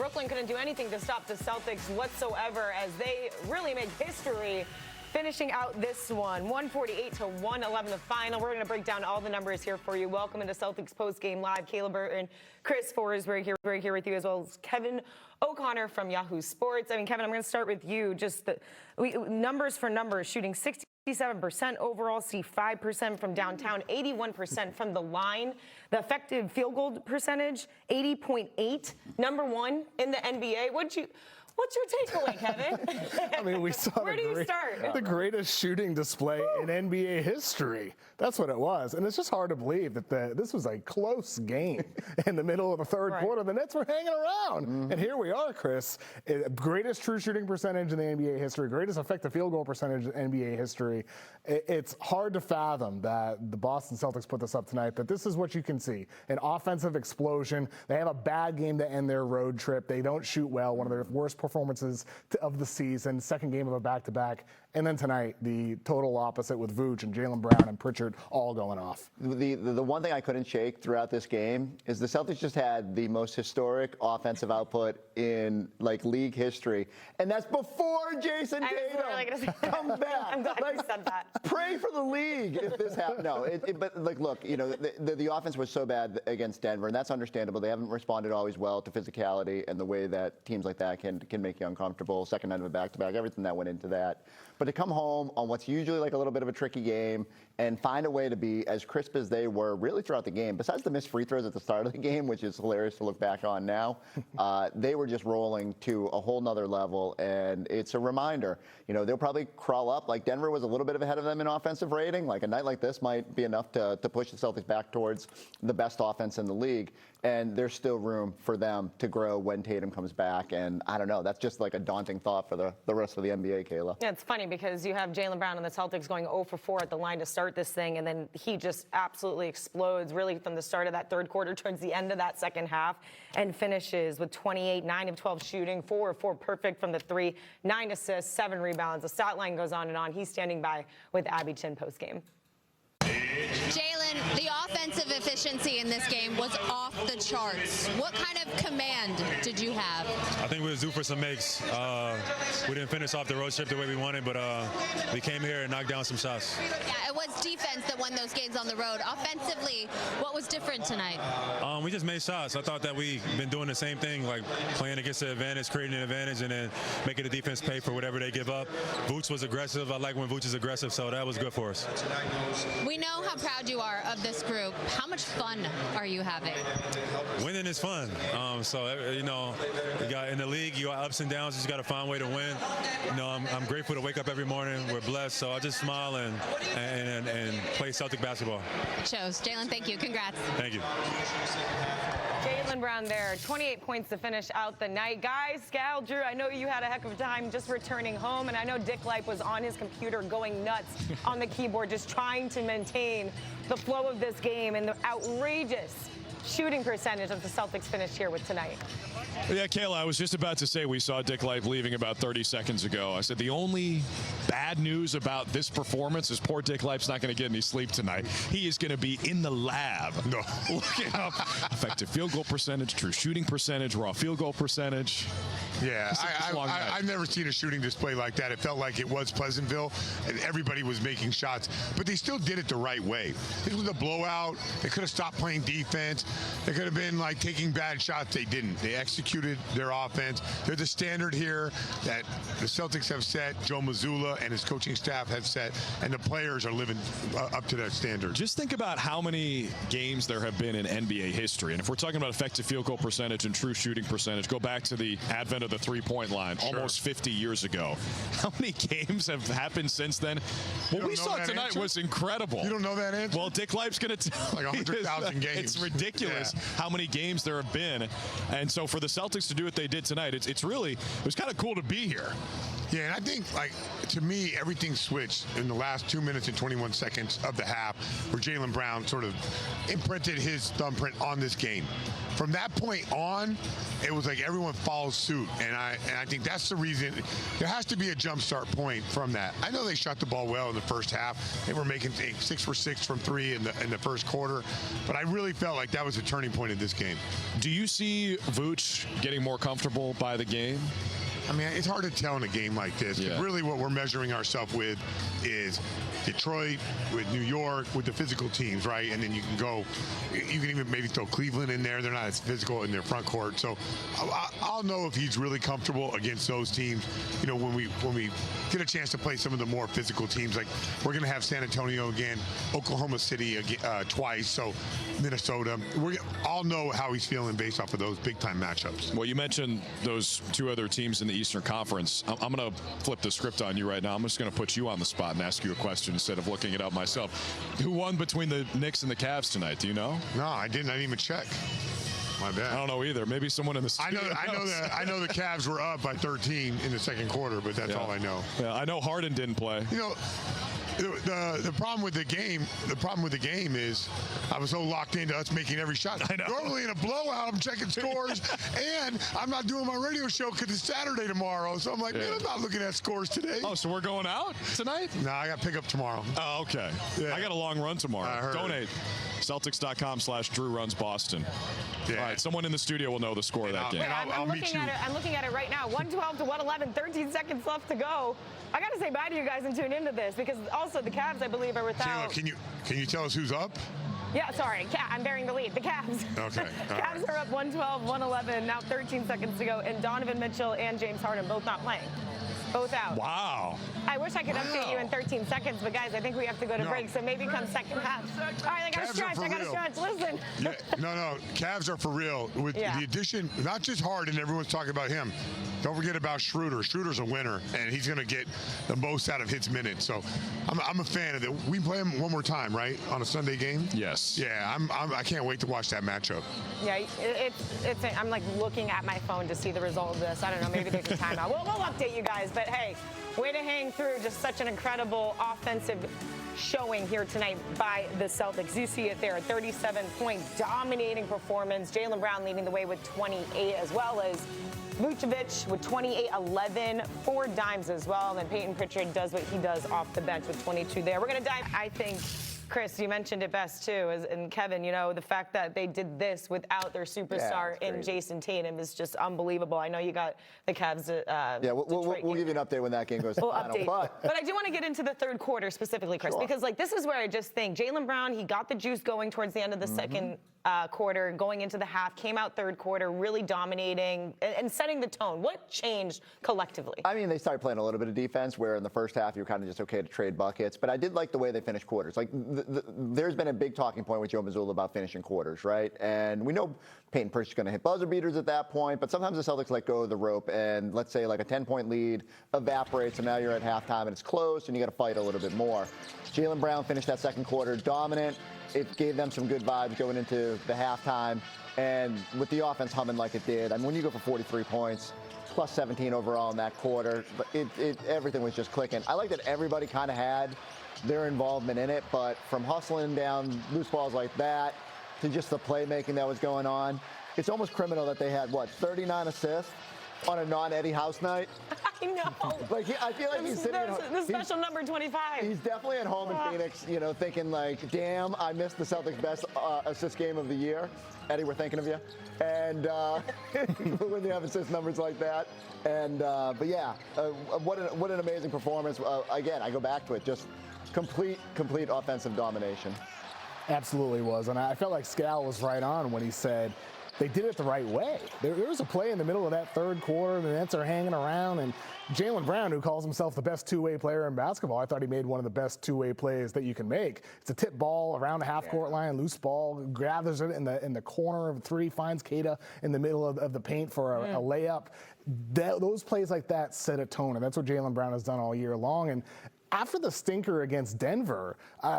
Brooklyn couldn't do anything to stop the Celtics whatsoever as they really made history finishing out this one, 148-111, the final. We're going to break down all the numbers here for you. Welcome into Celtics Post-Game Live. Kayla Burton, Chris Forsberg here with you, as well as Kevin O'Connor from Yahoo Sports. I mean, Kevin, I'm going to start with you. Just numbers for numbers, shooting 67% overall, 65% from downtown, 81% from the line. The effective field goal percentage, 80.8, number one in the NBA. What's your takeaway, Kevin? I mean, we saw Where do you start? The greatest shooting display in NBA history. That's what it was. And it's just hard to believe that this was a close game in the middle of the third quarter. The Nets were hanging around. And here we are, Chris. Greatest true shooting percentage in the NBA history, greatest effective field goal percentage in NBA history. It's hard to fathom that the Boston Celtics put this up tonight, but this is what you can see. An offensive explosion. They have a bad game to end their road trip. They don't shoot well, one of their worst performances of the season, second game of a back-to-back. And then tonight, the total opposite with Vooch and Jaylen Brown and Pritchard all going off. The one thing I couldn't shake throughout this game is the Celtics just had the most historic offensive output in league history, and that's before Jason Tatum comes back. I'm glad you said that. Pray for the league if this happens. No, but look, the offense was so bad against Denver, and that's understandable. They haven't responded always well to physicality and the way that teams like that can make you uncomfortable. Second night of a back-to-back, everything that went into that. But to come home on what's usually a little bit of a tricky game and find a way to be as crisp as they were really throughout the game, besides the missed free throws at the start of the game, which is hilarious to look back on now, they were just rolling to a whole nother level. And it's a reminder, they'll probably crawl up. Like Denver was a little bit ahead of them in offensive rating. Like a night like this might be enough to push the Celtics back towards the best offense in the league. And there's still room for them to grow when Tatum comes back. And I don't know, that's just like a daunting thought for the rest of the NBA, Kayla. Yeah, it's funny because you have Jaylen Brown and the Celtics going 0 for 4 at the line to start this thing, and then he just absolutely explodes really from the start of that third quarter towards the end of that second half and finishes with 28, 9 of 12 shooting, 4 of 4 perfect from the three, 9 assists, 7 rebounds. The stat line goes on and on. He's standing by with Abby Chin postgame. Jaylen, the offensive efficiency in this game was off the charts. What kind of command did you have? I think we was due for some makes. We didn't finish off the road trip the way we wanted, but we came here and knocked down some shots. Yeah, it was defense that won those games on the road. Offensively, what was different tonight? We just made shots. I thought that we've been doing the same thing, like playing against the advantage, creating an advantage, and then making the defense pay for whatever they give up. Vooch was aggressive. I like when Vooch is aggressive, so that was good for us. We know how proud you are of this group. How much fun are you having? Winning is fun. You got in the league, you got ups and downs. You just got to find a way to win. I'm grateful to wake up every morning. We're blessed, so I just smile and play Celtic basketball. It shows. Jaylen, thank you. Congrats. Thank you. Jaylen Brown there, 28 points to finish out the night. Guys, Scal, Drew, I know you had a heck of a time just returning home, and I know Dick Lipe was on his computer going nuts on the keyboard just trying to maintain the flow of this game and the outrageous shooting percentage that the Celtics finished here with tonight. Yeah, Kayla, I was just about to say we saw Dick Lipe leaving about 30 seconds ago. I said the only bad news about this performance is poor Dick Lipe's not going to get any sleep tonight. He is going to be in the lab looking up effective field goal percentage, true shooting percentage, raw field goal percentage. Yeah, I've never seen a shooting display like that. It felt like it was Pleasantville, and everybody was making shots, but they still did it the right way. This was a blowout. They could have stopped playing defense. They could have been taking bad shots. They didn't. They executed their offense. They're the standard here that the Celtics have set, Joe Mazzulla and his coaching staff have set, and the players are living up to that standard. Just think about how many games there have been in NBA history. And if we're talking about effective field goal percentage and true shooting percentage, go back to the advent of the three-point line almost 50 years ago. How many games have happened since then? What we saw tonight was incredible. You don't know that answer? Well, Dick Lipe's going to tell 100,000 games. It's ridiculous how many games there have been. And so for the Celtics to do what they did tonight, it was kind of cool to be here. Yeah, and I think, like, to me, everything switched in the last 2 minutes and 21 seconds of the half, where Jaylen Brown sort of imprinted his thumbprint on this game. From that point on, it was like everyone follows suit, and I think that's the reason. There has to be a jump start point from that. I know they shot the ball well in the first half. They were making 6 for 6 from 3 in the first quarter, but I really felt like that was a turning point in this game. Do you see Vooch getting more comfortable by the game? I mean, it's hard to tell in a game like this. Yeah. Really what we're measuring ourselves with is Detroit, with New York, with the physical teams, right? And then you can even maybe throw Cleveland in there. They're not as physical in their front court. So I'll know if he's really comfortable against those teams, you know, when we get a chance to play some of the more physical teams. Like, we're going to have San Antonio again, Oklahoma City again, twice, so Minnesota. I'll know how he's feeling based off of those big-time matchups. Well, you mentioned those two other teams in the Eastern Conference. I'm going to flip the script on you right now. I'm just going to put you on the spot and ask you a question instead of looking it up myself. Who won between the Knicks and the Cavs tonight? Do you know? No, I didn't even check. My bad. I don't know either. Maybe someone in the studio I know the Cavs were up by 13 in the second quarter, but that's all I know. Yeah, I know Harden didn't play. You know, the problem with the game is I was so locked into us making every shot. I know. Normally in a blowout, I'm checking scores, and I'm not doing my radio show because it's Saturday tomorrow. So I'm like, man, I'm not looking at scores today. Oh, so we're going out tonight? No, I got to pick up tomorrow. Oh, okay. Yeah. I got a long run tomorrow. I heard. Donate. Celtics.com/DrewRunsBoston. Yeah. All right, someone in the studio will know the score of that game. I'm looking at it right now. 112 to 111, 13 seconds left to go. I got to say bye to you guys and tune into this because also the Cavs, I believe, are without. Kayla, can you tell us who's up? Yeah, sorry. I'm bearing the lead. The Cavs. Okay. Cavs are up 112, 111, now 13 seconds to go. And Donovan Mitchell and James Harden both not playing. Both out. Wow. I wish I could update you in 13 seconds, but guys, I think we have to go to break, so maybe come second half. All right, I got to stretch. Listen. Yeah, no. Cavs are for real. With the addition, not just Harden, everyone's talking about him. Don't forget about Schroeder. Schroeder's a winner, and he's going to get the most out of his minutes. So I'm a fan of it. We play him one more time, right, on a Sunday game? Yes. Yeah, I can't wait to watch that matchup. Yeah, I'm like looking at my phone to see the result of this. I don't know, maybe there's a timeout. We'll update you guys, but hey, way to hang through. Just such an incredible offensive showing here tonight by the Celtics. You see it there, a 37-point dominating performance. Jaylen Brown leading the way with 28, as well as Vucevic with 28, 11, 4 dimes as well. And then Peyton Pritchard does what he does off the bench with 22 there. We're going to dive, I think, Chris, you mentioned it best too, and Kevin, you know, the fact that they did this without their superstar in Jason Tatum is just unbelievable. I know you got the Cavs. We'll give you an update when that game goes to the final. But I do want to get into the third quarter specifically, Chris, because like this is where I just think Jaylen Brown, he got the juice going towards the end of the second quarter, going into the half, came out third quarter, really dominating and setting the tone. What changed collectively? I mean, they started playing a little bit of defense, where in the first half you were kind of just okay to trade buckets. But I did like the way they finished quarters. Like there's been a big talking point with Joe Mazzulla about finishing quarters, right? And we know Peyton Pritchard's going to hit buzzer beaters at that point, but sometimes the Celtics let go of the rope, and let's say like a 10-point lead evaporates, and now you're at halftime and it's close, and you got to fight a little bit more. Jaylen Brown finished that second quarter dominant. It gave them some good vibes going into the halftime, and with the offense humming like it did, I mean, when you go for 43 points, plus 17 overall in that quarter, but everything was just clicking. I like that everybody kind of had their involvement in it, but from hustling down loose balls like that to just the playmaking that was going on, it's almost criminal that they had, 39 assists on a non-Eddie House night? I know. Like I feel like he's sitting at home. The special number 25. He's definitely at home in Phoenix, you know, thinking like, damn, I missed the Celtics' best assist game of the year. Eddie, we're thinking of you. And when you have assist numbers like that. And but yeah, what an amazing performance. Again, I go back to it, just complete offensive domination. Absolutely was. And I felt like Scal was right on when he said they did it the right way. There was a play in the middle of that third quarter, the Nets are hanging around, and Jaylen Brown, who calls himself the best two-way player in basketball, I thought he made one of the best two-way plays that you can make. It's a tip ball around the half-court line, loose ball, gathers it in the corner of three, finds Keita in the middle of the paint for a layup. Those plays like that set a tone, and that's what Jaylen Brown has done all year long. And after the stinker against Denver,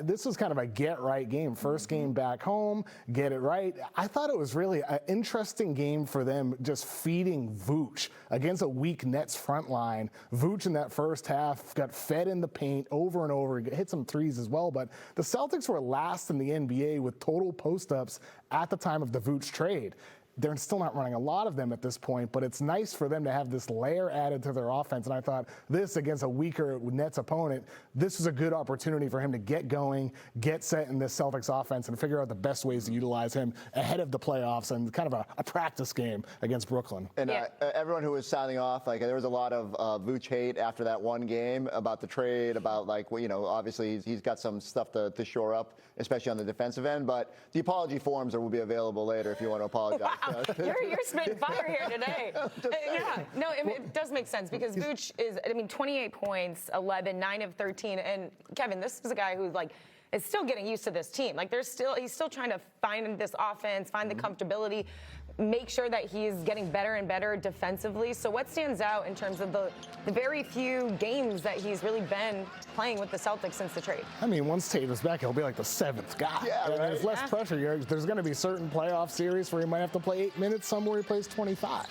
this was kind of a get-right game. First game back home, get it right. I thought it was really an interesting game for them, just feeding Vooch against a weak Nets front line. Vooch in that first half got fed in the paint over and over, hit some threes as well, but the Celtics were last in the NBA with total post-ups at the time of the Vooch trade. They're still not running a lot of them at this point, but it's nice for them to have this layer added to their offense. And I thought this against a weaker Nets opponent, this is a good opportunity for him to get going, get set in this Celtics offense, and figure out the best ways to utilize him ahead of the playoffs and kind of a practice game against Brooklyn. And everyone who was signing off, like there was a lot of Vooch hate after that one game about the trade, about like, well, you know, obviously he's got some stuff to shore up, especially on the defensive end. But the apology forms will be available later if you want to apologize. Wow. You're spitting fire here today. Yeah, no, it does make sense because Vooch is, 28 points, 11, 9 of 13. And Kevin, this is a guy who's like, is still getting used to this team. Like he's still trying to find this offense, find the comfortability, make sure that he's getting better and better defensively. So what stands out in terms of the very few games that he's really been playing with the Celtics since the trade? I mean, once Tatum's back, he'll be like the 7th guy. Yeah, right. There's less pressure. There's going to be certain playoff series where he might have to play 8 minutes, somewhere he plays 25.